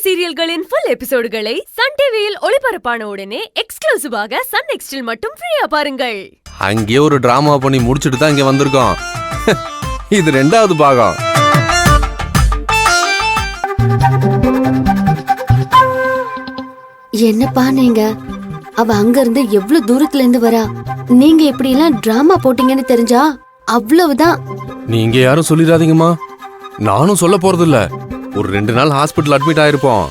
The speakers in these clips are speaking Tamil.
சீரியல்களின் ஃபுல் எபிசோடுகளை சன் டிவியில் ஒளிபரப்பான உடனே எக்ஸ்க்ளூசிவாக சன் நெக்ஸ்டில் மட்டும் ஃப்ரீயா பாருங்கள். அங்கே ஒரு டிராமா பண்ணி முடிச்சிட்டு தான் இங்க வந்திருக்கோம். இது 2வது பாகம். என்னப்பா நீங்க? அவ அங்க இருந்து எவ்வளவு தூரத்துல இருந்து வரா? நீங்க இப்படி எல்லாம் டிராமா போட்டீங்கன்னு தெரிஞ்சா அவ்வளவுதான். நீங்க யாரும் சொல்லிடாதீங்கம்மா. நானும் சொல்ல போறது இல்ல. ஒரு 2 நாள் ஹாஸ்பிட்டல் அட்மிட் ஆயிருப்போம்.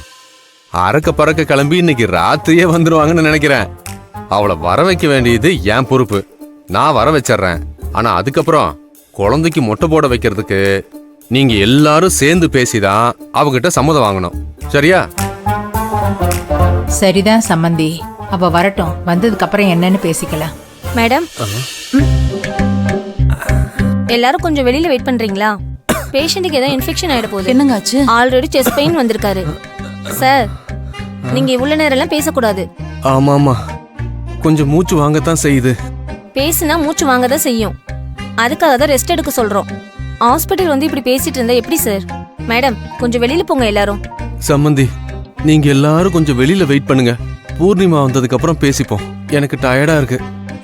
அறக்க பறக்க கிளம்பி இன்னைக்கு ராத்திரியே வந்துருவாங்கன்னு நினைக்கிறேன். அவளை வர வைக்க வேண்டியது என் பொறுப்பு. நான் வர வச்சிடுறேன். ஆனா அதுக்கப்புறம் குழந்தைக்கு மொட்டை போட வைக்கிறதுக்கு நீங்க எல்லாரும் சேர்ந்து பேசிதான் அவகிட்ட சம்மதம் வாங்கணும். சரியா? சரிதான் சம்மந்தி. அவ வரட்டும். வந்ததுக்கு அப்புறம் என்னன்னு பேசிக்கலாம். மேடம், எல்லாரும் கொஞ்சம் வெளியில வெயிட் பண்றீங்களா? பேஷண்ட்டுக்கு ஏதோ இன்ஃபெக்ஷன் ஆயிட போகுது. என்னங்க ஆச்சு? ஆல்ரெடி செஸ்ட் பெயின் வந்திருக்காரு. சார், நீங்க இவ்வளவு நேரம் எல்லாம் பேசக்கூடாது. ஆமாமா, கொஞ்சம் மூச்சு வாங்கத்தான் செய்யுது. பேசினா மூச்சு வாங்கதான் செய்யும். அதுக்காக தான் ரெஸ்ட் எடுக்க சொல்றோம். ஹாஸ்பிட்டல் வந்து இப்படி பேசிட்டு இருந்தா எப்படி சார்? மேடம், கொஞ்சம் வெளியில போங்க எல்லாரும். சம்மந்தி, நீங்க எல்லாரும் கொஞ்சம் வெளியில வெயிட் பண்ணுங்க. பூர்ணிமா வந்ததுக்கு அப்புறம் பேசிப்போம். எனக்கு டயர்டா இருக்கு.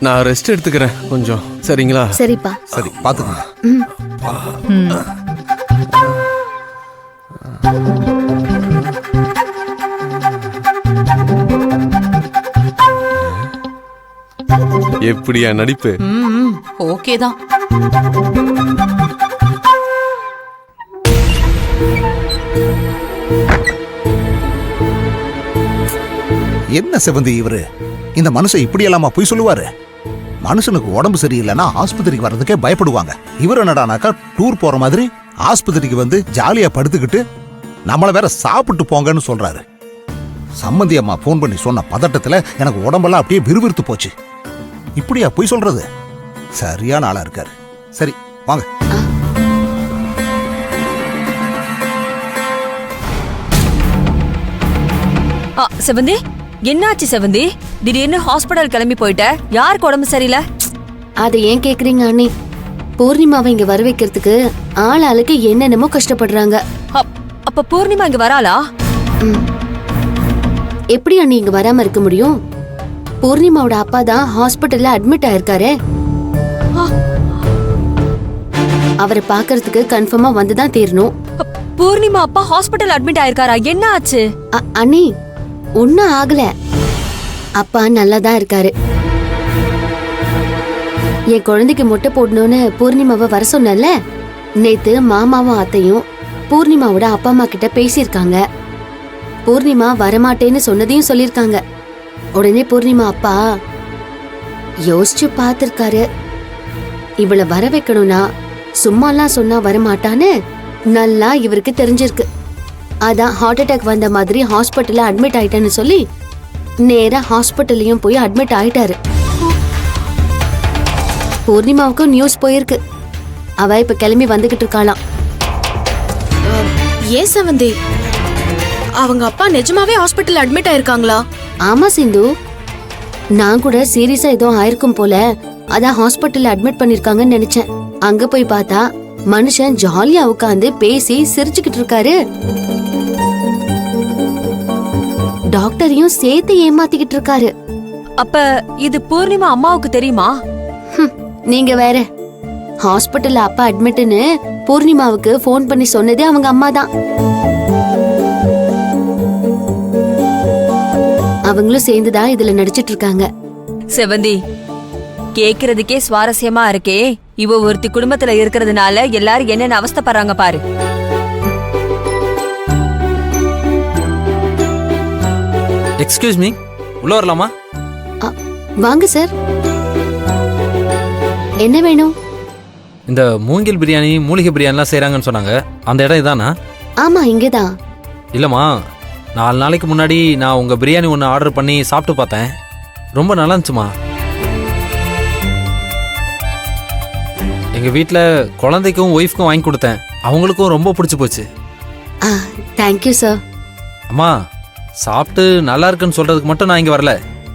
நான் ரெஸ்ட் எடுத்துக்கிறேன் கொஞ்சம். சரிங்களா? சரிப்பா. சரி, பாத்துக்கோங்க. எப்படியா நடிப்பு? ஓகே தான். என்ன செவந்தி இவரு? இந்த மனுஷன் இப்படி எல்லாமா போய் சொல்லுவாரு? மனுஷனுக்கு உடம்பு சரியில்லைன்னா ஆஸ்பத்திரிக்கு வர்றதுக்கே பயப்படுவாங்க. இவர் என்னடானாக்கா டூர் போற மாதிரி ஆஸ்பத்திரிக்கு வந்து ஜாலியா படுத்துக்கிட்டு நம்மள வேற சாப்பிட்டு போங்கன்னு சொல்றாரு. சம்மந்தி அம்மா போன் பண்ணி சொன்ன பதட்டத்துல எனக்கு உடம்பெல்லாம் அப்படியே விறுவிறுத்து போச்சு. இப்படியா போய் சொல்றது? சரியான ஆளா இருக்காரு. சரி வாங்க. செவந்தி, என்னாச்சு செவந்தி? திடீர்னு ஹாஸ்பிடல் கிளம்பி போயிட்ட. யாருக்கு உடம்பு சரியில்லை? அதை ஏன் கேக்குறீங்க அண்ணி? பூர்ணிமாவை இங்க வர வைக்கிறதுக்கு ஆளுக்கு என்னென்னமோ கஷ்டப்படுறாங்க. அப்ப பூர்ணிமா இங்க வராளா? எப்படி அண்ணி இங்க வராம இருக்க முடியும்? பூர்ணிமாவோட அப்பா தான் ஹாஸ்பிட்டல்ல அட்மிட் ஆயிருக்காரு. அவரை பாக்குறதுக்கு கன்ஃபார்மா வந்துதான் தீரணும். பூர்ணிமா அப்பா ஹாஸ்பிட்டல் அட்மிட் ஆயிருக்காரா? என்ன ஆச்சு? அண்ணி, ஒன்னும் ஆகல. அப்பா நல்லாதான் இருக்காரு. என் குழந்தைக்கு மொட்டை போடணும்னு பூர்ணிமாவை வர சொன்னல. நேத்து மாமாவும் அத்தையும் பூர்ணிமாவோட அப்பா அம்மா கிட்ட பேசியிருக்காங்க. பூர்ணிமா வரமாட்டேன்னு சொன்னதையும் சொல்லிருக்காங்க. உடனே பூர்ணிமா அப்பா யோசிச்சு பார்த்திருக்காரு. இவளை வர வைக்கணும்னா சும்மாலாம் சொன்னா வரமாட்டான்னு நல்லா இவருக்கு தெரிஞ்சிருக்கு. அதான் ஹார்ட் அட்டாக் வந்த மாதிரி ஹாஸ்பிட்டல்ல அட்மிட் ஆயிட்டேன்னு சொல்லி நேரா ஹாஸ்பிட்டல்லையும் போய் அட்மிட் ஆயிட்டாரு. பூர்ணிமாவுக்கும் நியூஸ் போயிருக்கு. அவ இப்ப கிளம்பி வந்துகிட்டு இருக்காளாம். ஏன் சவந்தி, அவங்க அப்பா நிஜமாவே ஹாஸ்பிட்டல் அட்மிட் ஆயிருக்காங்களா? ஆமா சிந்து, நான் கூட சீரியஸா ஏதோ ஆயிருக்கும் போல அதான் ஹாஸ்பிட்டல்ல அட்மிட் பண்ணிருக்காங்கன்னு நினைச்சேன். அங்க போய் பார்த்தா மனுஷன் ஜாலியா உட்காந்து பேசி சிரிச்சுக்கிட்டு இருக்காரு. டாக்டரையும் சேர்த்து ஏமாத்திக்கிட்டு இருக்காரு. அப்ப இது பூர்ணிமா அம்மாவுக்கு தெரியுமா? நீங்க வேற. ஹாஸ்பிட்டல்ல அப்பா அட்மிட்னு பூர்ணிமாவுக்கு போன் பண்ணி சொன்னதே அவங்க அம்மா தான். அவங்களும் சேர்ந்துதான் இதுல நடிச்சிட்டு இருக்காங்க. செவந்தி, கேக்குறதுக்கே சுவாரஸ்யமா இருக்கே. இவ ஒருத்தி குடும்பத்துல இருக்கிறதுனால எல்லாரும் என்னென்ன அவஸ்தைப்படுறாங்க பாரு. எக்ஸ்கியூஸ் மீ, உள்ள வரலாமா? வாங்க சார். என்ன வேணும்? இந்த மூங்கில் பிரியாணி மூலிகை பிரியாணிலாம் செய்றாங்கன்னு சொன்னாங்க. அந்த இடம் இதானா? ஆமா, இங்கதான். இல்லம்மா, 4 நாளைக்கு முன்னாடி நான் உங்க பிரியாணி ஒன்று ஆர்டர் பண்ணி சாப்பிட்டு பார்த்தேன். ரொம்ப நல்லா இருந்துச்சுமா. எங்க வீட்டில் குழந்தைக்கும் ஒய்ஃப்க்கும் வாங்கி கொடுத்தேன். அவங்களுக்கும் ரொம்ப பிடிச்சி போச்சு. Thank you sir. அம்மா, சாப்பிட்டு நல்லா இருக்குன்னு சொல்றதுக்கு மட்டும் நான் இங்கே வரல.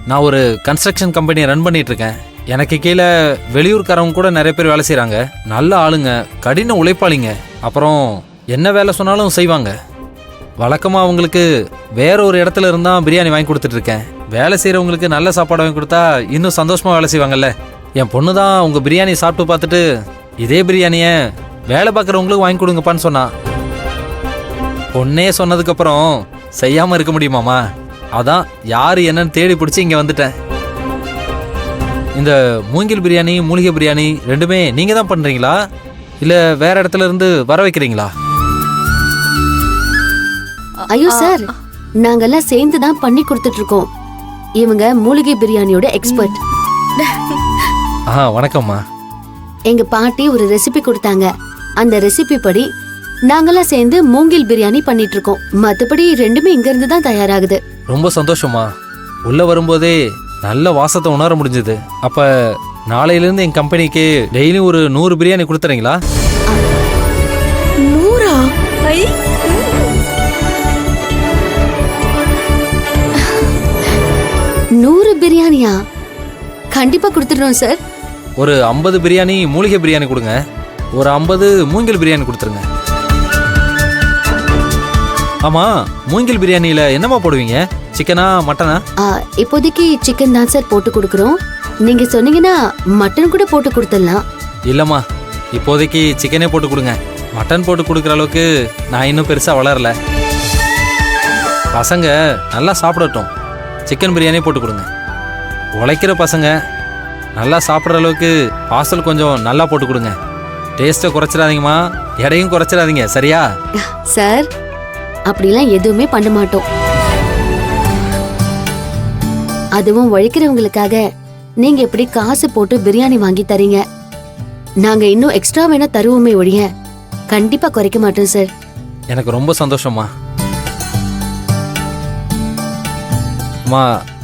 நான் ஒரு கன்ஸ்ட்ரக்ஷன் கம்பெனியை ரன் பண்ணிட்டு இருக்கேன். எனக்கு கீழே வெளியூர்காரவங்க கூட நிறைய பேர் வேலை செய்கிறாங்க. நல்ல ஆளுங்க, கடின உழைப்பாளிங்க. அப்புறம் என்ன வேலை சொன்னாலும் செய்வாங்க. வழக்கமாக அவங்களுக்கு வேற ஒரு இடத்துல இருந்தா பிரியாணி வாங்கி கொடுத்துட்டு இருக்கேன். வேலை செய்கிறவங்களுக்கு நல்ல சாப்பாடு வாங்கி கொடுத்தா இன்னும் சந்தோஷமாக வேலை செய்வாங்கல்ல. என் பொண்ணு தான் உங்கள் பிரியாணி சாப்பிட்டு பார்த்துட்டு இதே பிரியாணியை வேலை பார்க்குறவங்களுக்கு வாங்கி கொடுங்கப்பான்னு சொன்னா. பொண்ணே சொன்னதுக்கப்புறம் செய்யாமல் இருக்க முடியுமாமா? அதான் யார் என்னன்னு தேடி பிடிச்சி இங்கே வந்துட்டேன். இந்த மூங்கில் பிரியாணி மூலிகை பிரியாணி ரெண்டுமே நீங்கள் தான் பண்ணுறீங்களா இல்லை வேற இடத்துல இருந்து வர வைக்கிறீங்களா? ஐயோ சார், நாங்கெல்லாம் சேர்ந்து தான் பண்ணி கொடுத்துட்டு இருக்கோம். இவங்க மூலிகை பிரியாணியோட எக்ஸ்பர்ட். வணக்கம்மா. எங்க பாட்டி ஒரு ரெசிபி கொடுத்தாங்க. அந்த ரெசிபி படி நாங்கெல்லாம் சேர்ந்து மூங்கில் பிரியாணி பண்ணிட்டு இருக்கோம். மத்தபடி ரெண்டுமே இங்க இருந்து தான் தயாராகுது. ரொம்ப சந்தோஷமா. உள்ள வரும்போதே நல்ல வாசத்தை உணர முடிஞ்சது. அப்ப நாளையிலிருந்து என் கம்பெனிக்கு டெய்லி ஒரு 100 பிரியாணி கொடுத்துறீங்களா? 100ஆ? 100 பிரியாணியா? கண்டிப்பா கொடுத்துடுறோம் சார். ஒரு 50 பிரியாணி மூலிகை பிரியாணி கொடுங்க. ஒரு 50 மூங்கில் பிரியாணி கொடுத்துருங்க. ஆமா, மூங்கில் பிரியாணியில என்னமா போடுவீங்க? சிக்கனா மட்டனா? இப்போதைக்கு சிக்கன் தான் சார் போட்டு கொடுக்குறோம். நீங்க சொன்னீங்கன்னா மட்டன் கூட போட்டு கொடுத்துடலாம். இல்லம்மா, இப்போதைக்கு சிக்கனே போட்டு கொடுங்க. மட்டன் போட்டு கொடுக்குற அளவுக்கு நான் இன்னும் பெருசா வளரல. பசங்க நல்லா சாப்பிடட்டும். சிக்கன் பிரியாணி போட்டு கொடுங்க. உழைக்கிற பசங்க நல்லா சாப்பிட்ற அளவுக்கு பார்சல் கொஞ்சம் நல்லா போட்டு கொடுங்க. டேஸ்ட்டை குறைச்சிடாதீங்கம்மா, எடையும் குறைச்சிடாதீங்க, சரியா? சார், அப்படிலாம் எதுவுமே பண்ண மாட்டோம். அதுவும் உழைக்கிறவங்களுக்காக நீங்க எப்படி காசு போட்டு பிரியாணி வாங்கி தரீங்க? நாங்க இன்னும் எக்ஸ்ட்ரா வேணா தருவோமே ஒழிய கண்டிப்பா குறைக்க மாட்டோம் சார். எனக்கு ரொம்ப சந்தோஷம்மா. அம்மா,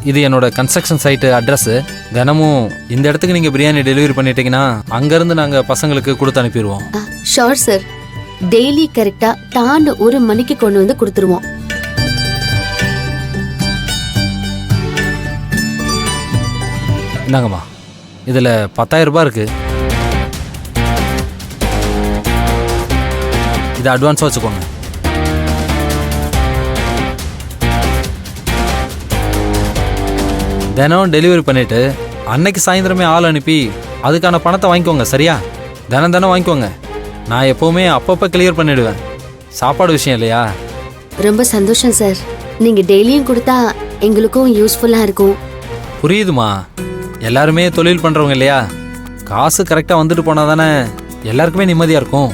இது என்னோட கன்ஸ்ட்ரக்ஷன் சைட்டு அட்ரஸ். தினமும் இந்த இடத்துக்கு நீங்க பிரியாணி டெலிவரி பண்ணிட்டீங்கன்னா அங்கிருந்து நாங்க பசங்களுக்கு கொடுத்து அனுப்பிடுவோம். Sure sir. டெய்லி கரெக்டா டான்னு 1 மணிக்கு கொண்டு வந்து கொடுத்துருவோம். இந்தாங்கம்மா, இதுல 10,000 ரூபாய் இருக்கு. இதை அட்வான்ஸா வச்சுக்கோங்க. தினம் டெலிவரி பண்ணிட்டு அன்னைக்கு சாயந்தரமே ஆள் அனுப்பி அதுக்கான பணத்தை வாங்கிக்கோங்க, சரியா? தினம் தினம் வாங்கிக்கோங்க. நான் எப்பவுமே அப்பப்போ கிளியர் பண்ணிடுவேன். சாப்பாடு விஷயம் இல்லையா? ரொம்ப சந்தோஷம் சார். நீங்க டெய்லியும் கொடுத்தா எங்களுக்கும் யூஸ்ஃபுல்லா இருக்கும். புரியுதுமா, எல்லாருமே தொழில் பண்றவங்க இல்லையா? காசு கரெக்டாக வந்துட்டு போனா தானே எல்லாருக்குமே நிம்மதியா இருக்கும்.